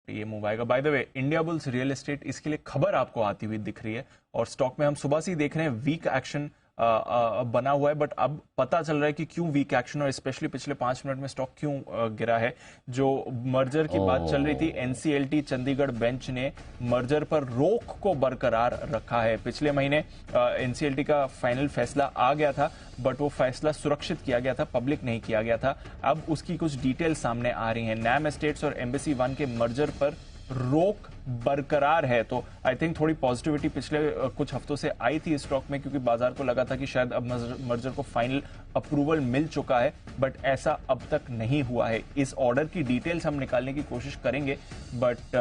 ये मूव आएगा। By the way, India bulls real estate, इसके लिए खबर आपको आती हुई दिख रही है और स्टॉक में हम सुबह से ही देख रहे हैं वीक एक्शन बना हुआ है, बट अब पता चल रहा है कि क्यों वीक एक्शन और स्पेशली पिछले 5 मिनट में स्टॉक क्यों गिरा है। जो मर्जर की बात चल रही थी, एनसीएलटी चंडीगढ़ बेंच ने मर्जर पर रोक को बरकरार रखा है। पिछले महीने एनसीएलटी का फाइनल फैसला आ गया था, बट वो फैसला सुरक्षित किया गया था, पब्लिक नहीं किया गया था। अब उसकी कुछ डिटेल सामने आ रही हैं। नैम एस्टेट्स और एम्बेसी 1 के मर्जर पर रोक बरकरार है, तो आई थिंक थोड़ी पॉजिटिविटी पिछले कुछ हफ्तों से आई थी स्टॉक में, क्योंकि बाजार को लगा था कि शायद अब मर्जर को फाइनल अप्रूवल मिल चुका है, बट ऐसा अब तक नहीं हुआ है। इस ऑर्डर की डिटेल्स हम निकालने की कोशिश करेंगे, बट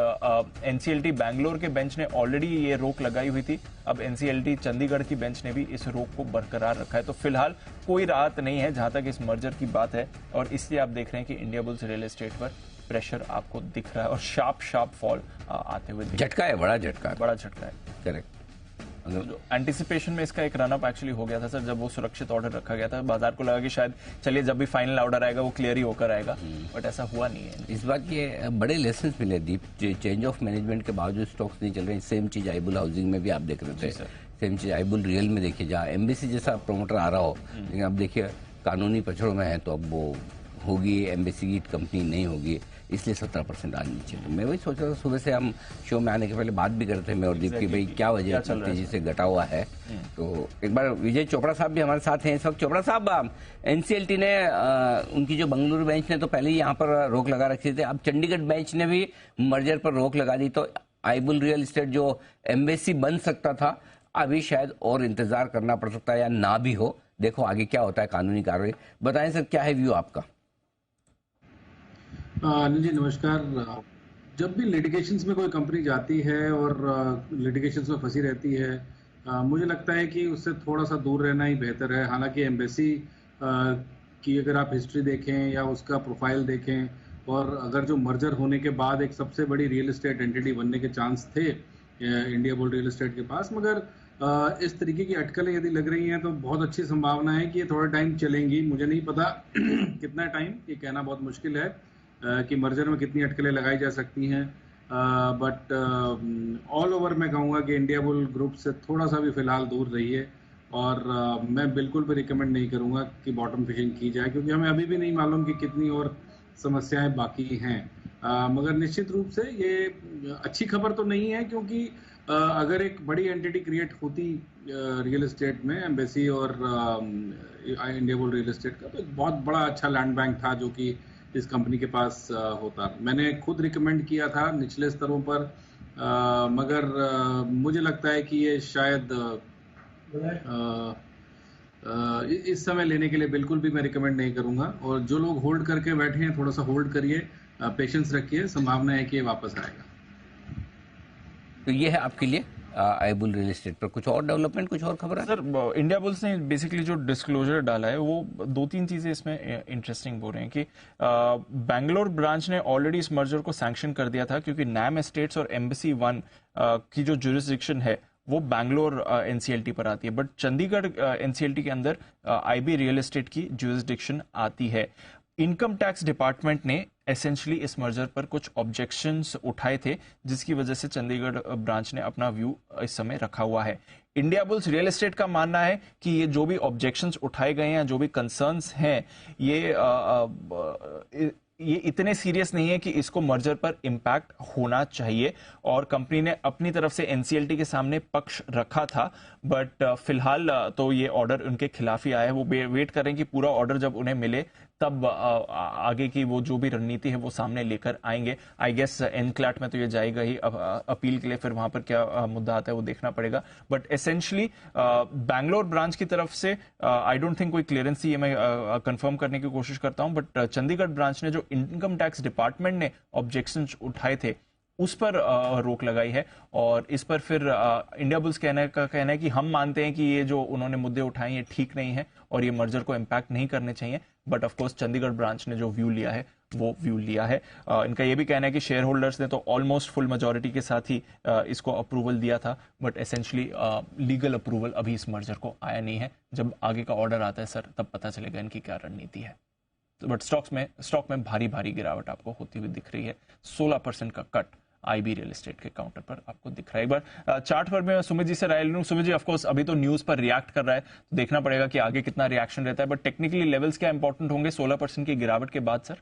एनसीएलटी बैंगलोर के बेंच ने ऑलरेडी ये रोक लगाई हुई थी। अब एनसीएलटी चंडीगढ़ की बेंच ने भी इस रोक को बरकरार रखा है। तो फिलहाल कोई राहत नहीं है जहां तक इस मर्जर की बात है, और इसलिए आप देख रहे हैं कि इंडिया बुल्स रियल एस्टेट पर प्रेशर आपको दिख रहा है और शार्प फॉल आते हुए झटका है, बड़ा झटका है। करेक्ट। एंटिसिपेशन में इसका एक रनअप एक्चुअली हो गया था सर, जब वो सुरक्षित ऑर्डर रखा गया था। बाजार को लगा कि शायद चलिए जब भी फाइनल ऑर्डर आएगा वो क्लियर ही होकर आएगा, बट ऐसा हुआ नहीं है। इस बात के बड़े लेसन मिले दीप, चेंज ऑफ मैनेजमेंट के बावजूद स्टॉक्स नहीं चल रहे। सेम चीज आईबुल हाउसिंग में भी आप देख रहे थे, सेम चीज आईबुल रियल में देखिए, जहाँ एम्बेसी जैसा प्रमोटर आ रहा हो, लेकिन अब देखिए कानूनी पछड़ों में है, तो अब वो होगी एम्बेसी की कंपनी नहीं होगी, इसलिए 17% आज नीचे। तो मैं वही सोच रहा था, सुबह से हम शो में आने के पहले बात भी कर रहे थे मैं और दीप की, भाई क्या वजह तेजी से घटा हुआ है। तो एक बार विजय चोपड़ा साहब भी हमारे साथ हैं इस वक्त। चोपड़ा साहब, एनसीएलटी ने उनकी जो बंगलुरु बेंच ने तो पहले ही यहाँ पर रोक लगा रखी थी, अब चंडीगढ़ बेंच ने भी मर्जर पर रोक लगा दी, तो आईबुल रियल एस्टेट जो एम्बेसी बन सकता था, अभी शायद और इंतजार करना पड़ सकता है या ना भी हो। देखो आगे क्या होता है कानूनी कार्रवाई। बताएं सर, क्या है व्यू आपका? जी नमस्कार। जब भी लिटिगेशंस में कोई कंपनी जाती है और लिटिगेशंस में फंसी रहती है, मुझे लगता है कि उससे थोड़ा सा दूर रहना ही बेहतर है। हालांकि एम्बेसी की अगर आप हिस्ट्री देखें या उसका प्रोफाइल देखें, और अगर जो मर्जर होने के बाद एक सबसे बड़ी रियल एस्टेट एंटिटी बनने के चांस थे इंडिया बुल्स रियल एस्टेट के पास, मगर इस तरीके की अटकलें यदि लग रही हैं तो बहुत अच्छी संभावना है कि ये थोड़ा टाइम चलेंगी। मुझे नहीं पता कितना टाइम, ये कहना बहुत मुश्किल है कि मर्जर में कितनी अटकलें लगाई जा सकती हैं, बट ऑल ओवर मैं कहूँगा कि इंडिया बुल ग्रुप से थोड़ा सा भी फिलहाल दूर रहिए, और मैं बिल्कुल भी रिकमेंड नहीं करूँगा कि बॉटम फिशिंग की जाए, क्योंकि हमें अभी भी नहीं मालूम कि कितनी और समस्याएं बाकी हैं। मगर निश्चित रूप से ये अच्छी खबर तो नहीं है, क्योंकि अगर एक बड़ी एंटिटी क्रिएट होती रियल एस्टेट में, एम्बेसी और इंडिया बुल रियल एस्टेट का, तो एक बहुत बड़ा अच्छा लैंड बैंक था जो कि इस कंपनी के पास होता। मैंने खुद रिकमेंड किया था निचले स्तरों पर, मगर मुझे लगता है कि ये शायद इस समय लेने के लिए बिल्कुल भी मैं रिकमेंड नहीं करूंगा। और जो लोग होल्ड करके बैठे हैं, थोड़ा सा होल्ड करिए, पेशेंस रखिए, संभावना है कि ये वापस आएगा। तो ये है आपके लिए आईबुल रियल एस्टेट पर कुछ और डेवलपमेंट, कुछ और खबर है सर? इंडिया बुल्स ने बेसिकली जो डिस्क्लोजर डाला है, वो 2-3 चीजें इसमें इंटरेस्टिंग हो रही हैं कि बैंगलोर ब्रांच ने ऑलरेडी इस मर्जर को सैंक्शन कर दिया था, क्योंकि नैम एस्टेट्स और एम्बेसी 1 की जो जुरिस्डिक्शन है वो बैंगलोर एनसीएलटी पर आती है, बट चंडीगढ़ एनसीएलटी के अंदर आईबी रियल एस्टेट की जुरिस्डिक्शन आती है। इनकम टैक्स डिपार्टमेंट ने एसेंशियली इस मर्जर पर कुछ ऑब्जेक्शंस उठाए थे, जिसकी वजह से चंडीगढ़ ब्रांच ने अपना व्यू इस समय रखा हुआ है। इंडिया बुल्स रियल एस्टेट का मानना है कि ये जो भी ऑब्जेक्शंस उठाए गए हैं, जो भी कंसर्न्स हैं, ये इतने सीरियस नहीं है कि इसको मर्जर पर इंपैक्ट होना चाहिए, और कंपनी ने अपनी तरफ से एनसीएलटी के सामने पक्ष रखा था, बट फिलहाल तो ये ऑर्डर उनके खिलाफ ही आया है। वो वेट करें कि पूरा ऑर्डर जब उन्हें मिले तब आगे की वो जो भी रणनीति है वो सामने लेकर आएंगे। आई गेस एनक्लैट में तो ये जाएगा ही अपील के लिए, फिर वहां पर क्या मुद्दा आता है वो देखना पड़ेगा। बट एसेंशियली बैंगलोर ब्रांच की तरफ से आई डोंट थिंक कोई क्लियरेंस थी, ये मैं कंफर्म करने की कोशिश करता हूं, बट चंडीगढ़ ब्रांच ने जो इनकम टैक्स डिपार्टमेंट ने ऑब्जेक्शंस उठाए थे उस पर रोक लगाई है, और इस पर फिर इंडिया बुल्स कहना है कि हम मानते हैं कि ये जो उन्होंने मुद्दे उठाए ये ठीक नहीं है और ये मर्जर को इंपैक्ट नहीं करने चाहिए, but of course Chandigarh branch ने जो व्यू लिया है वो व्यू लिया है। इनका ये भी कहना है कि शेयर होल्डर्स ने तो ऑलमोस्ट फुल मेजॉरिटी के साथ ही इसको अप्रूवल दिया था, बट एसेंशियली लीगल अप्रूवल अभी इस मर्जर को आया नहीं है। जब आगे का ऑर्डर आता है सर, तब पता चलेगा इनकी क्या रणनीति है। बट स्टॉक में भारी भारी गिरावट आपको होती हुई दिख रही है। 16% का कट आईबी रियल एस्टेट के काउंटर पर आपको दिख रहा है। एक बार चार्ट पर मैं सुमित जी से राय लूं। सुमित जी, ऑफकोर्स अभी तो न्यूज पर रिएक्ट कर रहा है, तो देखना पड़ेगा कि आगे कितना रिएक्शन रहता है, बट टेक्निकली लेवल्स क्या इंपॉर्टेंट होंगे 16% की गिरावट के बाद? सर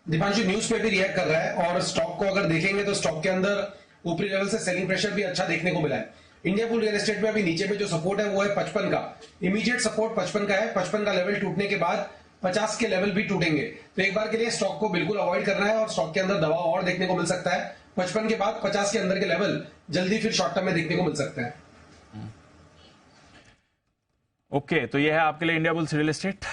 दीपांशु, न्यूज पे भी रिएक्ट कर रहा है और स्टॉक को अगर देखेंगे तो स्टॉक के अंदर ऊपरी लेवल से सेलिंग प्रेशर भी अच्छा देखने को मिला है। इंडिया बुल रियल एस्टेट में अभी नीचे में जो सपोर्ट है वो है 55 का, इमीडिएट सपोर्ट 55 का है। 55 का लेवल टूटने के बाद 50 के लेवल भी टूटेंगे, तो एक बार के लिए स्टॉक को बिल्कुल अवॉइड करना है और स्टॉक के अंदर दबाव और देखने को मिल सकता है। 55 के बाद 50 के अंदर के लेवल जल्दी फिर शॉर्ट टर्म में देखने को मिल सकता है। ओके, तो ये है आपके लिए India bulls real estate.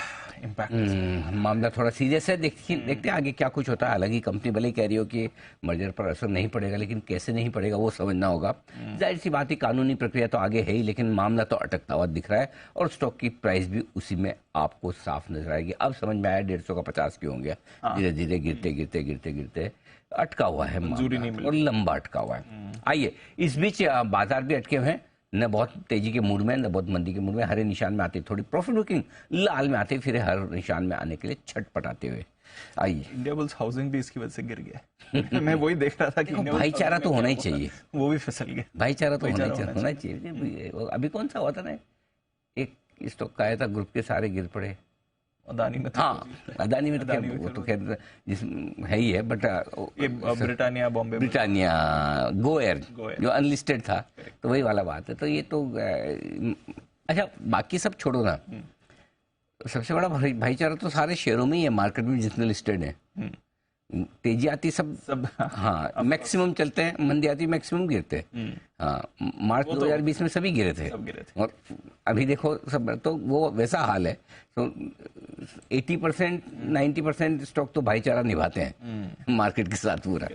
Impact मामला थोड़ा सीरियस है। देखते हैं आगे क्या कुछ होता है। हालांकि कंपनी भले ही कह रही हो कि मर्जर पर असर नहीं पड़ेगा, लेकिन कैसे नहीं पड़ेगा वो समझना होगा। जाहिर सी बात है, कानूनी प्रक्रिया तो आगे है ही, लेकिन मामला तो अटकता हुआ दिख रहा है और स्टॉक की प्राइस भी उसी में आपको साफ नजर आएगी। अब समझ में आया 150 का 50 क्यों हो गया। धीरे धीरे गिरते अटका हुआ है और लंबा अटका हुआ है। आइए, इस बीच बाजार भी अटके हुए हैं, न बहुत तेजी के मूड में न बहुत मंदी के मूड में। हरे निशान में आते थोड़ी प्रॉफिट बुकिंग, लाल में आते फिर हर निशान में आने के लिए छटपटाते हुए। आइए, इंडिया बुल्स हाउसिंग भी इसकी वजह से गिर गया। मैं वही देख रहा था कि भाईचारा तो होना ही चाहिए, वो भी फिसल गया। भाईचारा तो होना चाहिए। अभी कौन सा हुआ था ना, एक स्टॉक का आया था, ग्रुप के सारे गिर पड़े। अदानी में, हाँ अदानी में तो वो तो खैर है ही है, but Britannia Bombay, Britannia GoAir जो अनलिस्टेड था, तो वही वाला बात है। तो ये तो अच्छा, बाकी सब छोड़ो ना, सबसे बड़ा भाईचारा तो सारे शेयरों में ही है, मार्केट में जितने लिस्टेड है। तेजी आती सब हाँ मैक्सिमम चलते हैं, मंदी आती मैक्सिमम गिरते हैं। हाँ, मार्च 2020 में सभी गिरे थे और अभी देखो सब, तो वो वैसा हाल है। तो 80% 90% स्टॉक तो भाईचारा निभाते हैं मार्केट के साथ पूरा।